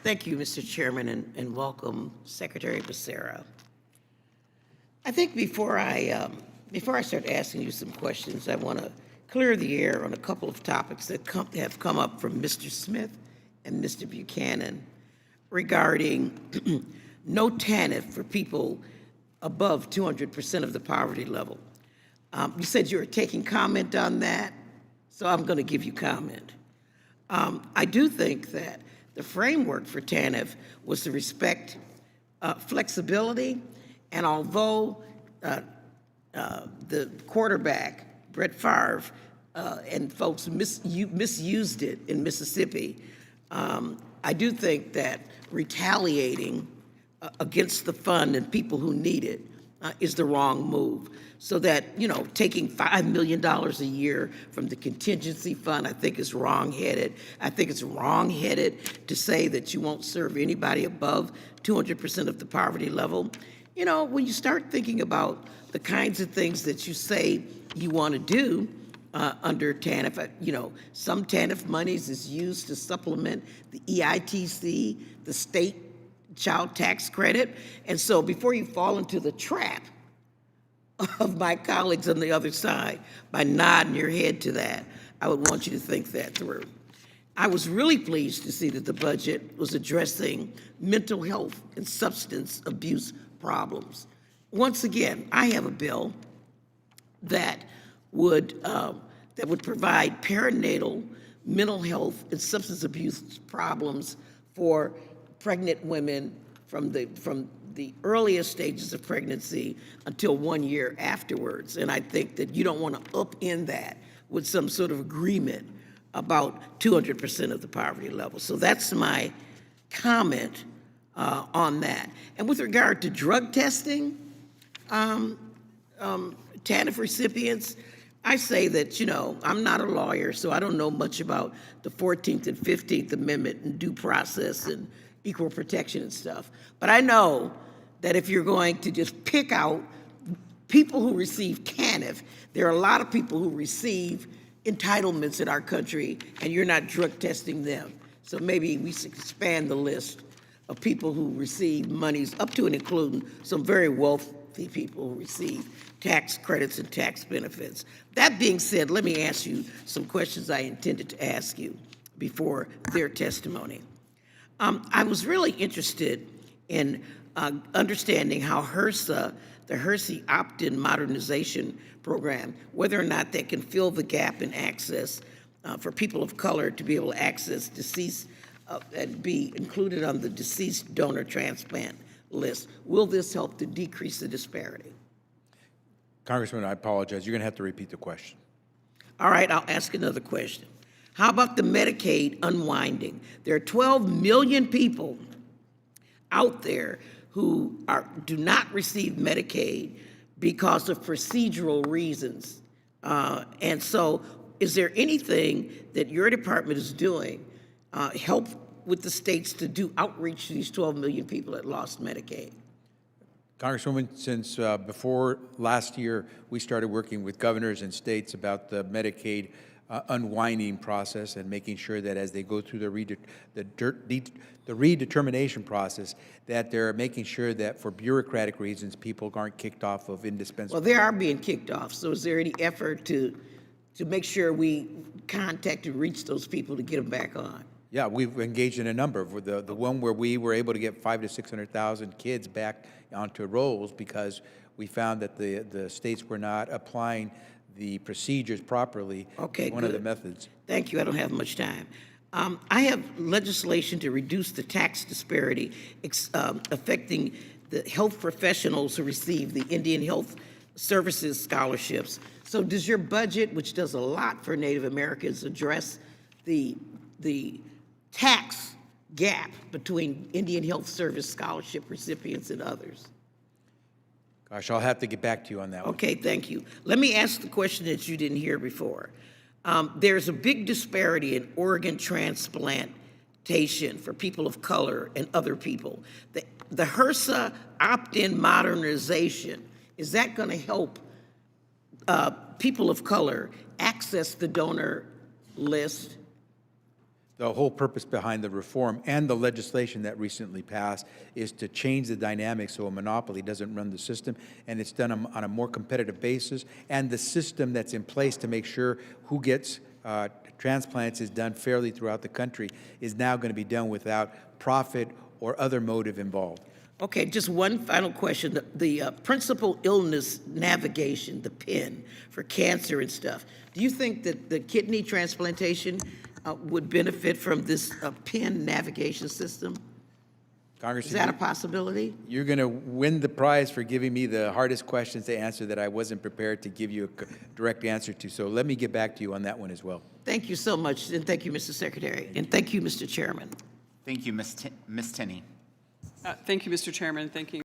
Thank you, Mr. Chairman, and welcome, Secretary Becerra. I think before I start asking you some questions, I want to clear the air on a couple of topics that have come up from Mr. Smith and Mr. Buchanan regarding no TANF for people above 200% of the poverty level. You said you were taking comment on that, so I'm going to give you comment. I do think that the framework for TANF was to respect flexibility, and although the quarterback, Brett Favre, and folks misused it in Mississippi, I do think that retaliating against the fund and people who need it is the wrong move. So that, taking $5 million a year from the contingency fund, I think is wrong-headed. I think it's wrong-headed to say that you won't serve anybody above 200% of the poverty level. When you start thinking about the kinds of things that you say you want to do under TANF, some TANF monies is used to supplement the EITC, the state child tax credit. And so before you fall into the trap of my colleagues on the other side by nodding your head to that, I would want you to think that through. I was really pleased to see that the budget was addressing mental health and substance abuse problems. Once again, I have a bill that would provide perinatal mental health and substance abuse problems for pregnant women from the earliest stages of pregnancy until 1 year afterwards. And I think that you don't want to upend that with some sort of agreement about 200% of the poverty level. So that's my comment on that. And with regard to drug testing, TANF recipients, I say that, I'm not a lawyer, so I don't know much about the 14th and 15th Amendment and due process and equal protection and stuff. But I know that if you're going to just pick out people who receive TANF, there are a lot of people who receive entitlements in our country, and you're not drug testing them. So maybe we should expand the list of people who receive monies up to and including some very wealthy people who receive tax credits and tax benefits. That being said, let me ask you some questions I intended to ask you before their testimony. I was really interested in understanding how HRSA, the HRSA opt-in modernization program, whether or not that can fill the gap in access for people of color to be able to access deceased and be included on the deceased donor transplant list. Will this help to decrease the disparity? Congressman, I apologize. You're going to have to repeat the question. All right, I'll ask another question. How about the Medicaid unwinding? There are 12 million people out there who do not receive Medicaid because of procedural reasons. And so is there anything that your department is doing help with the states to do outreach to these 12 million people that lost Medicaid? Congresswoman, since before last year, we started working with governors and states about the Medicaid unwinding process and making sure that as they go through the redetermination process, that they're making sure that for bureaucratic reasons, people aren't kicked off of indispensable. Well, they are being kicked off. So is there any effort to make sure we contact and reach those people to get them back on? Yeah, we've engaged in a number of the one where we were able to get 500,000 to 600,000 kids back onto rolls because we found that the states were not applying the procedures properly. Okay, one of the methods. Thank you. I don't have much time. I have legislation to reduce the tax disparity affecting the health professionals who receive the Indian Health Services scholarships. So does your budget, which does a lot for Native Americans, address the tax gap between Indian Health Service scholarship recipients and others? Gosh, I'll have to get back to you on that one. Okay, thank you. Let me ask the question that you didn't hear before. There's a big disparity in organ transplantation for people of color and other people. The HRSA opt-in modernization, is that going to help people of color access the donor list? The whole purpose behind the reform and the legislation that recently passed is to change the dynamics so a monopoly doesn't run the system, and it's done on a more competitive basis, and the system that's in place to make sure who gets transplants is done fairly throughout the country is now going to be done without profit or other motive involved. Okay, just one final question. The principal illness navigation, the PIN, for cancer and stuff, do you think that the kidney transplantation would benefit from this PIN navigation system? Congressman, Is that a possibility? you're going to win the prize for giving me the hardest questions to answer that I wasn't prepared to give you a direct answer to. So let me get back to you on that one as well. Thank you so much, and thank you, Mr. Secretary, and thank you, Mr. Chairman. Thank you, Ms. Tenney. Thank you, Mr. Chairman. Thank you.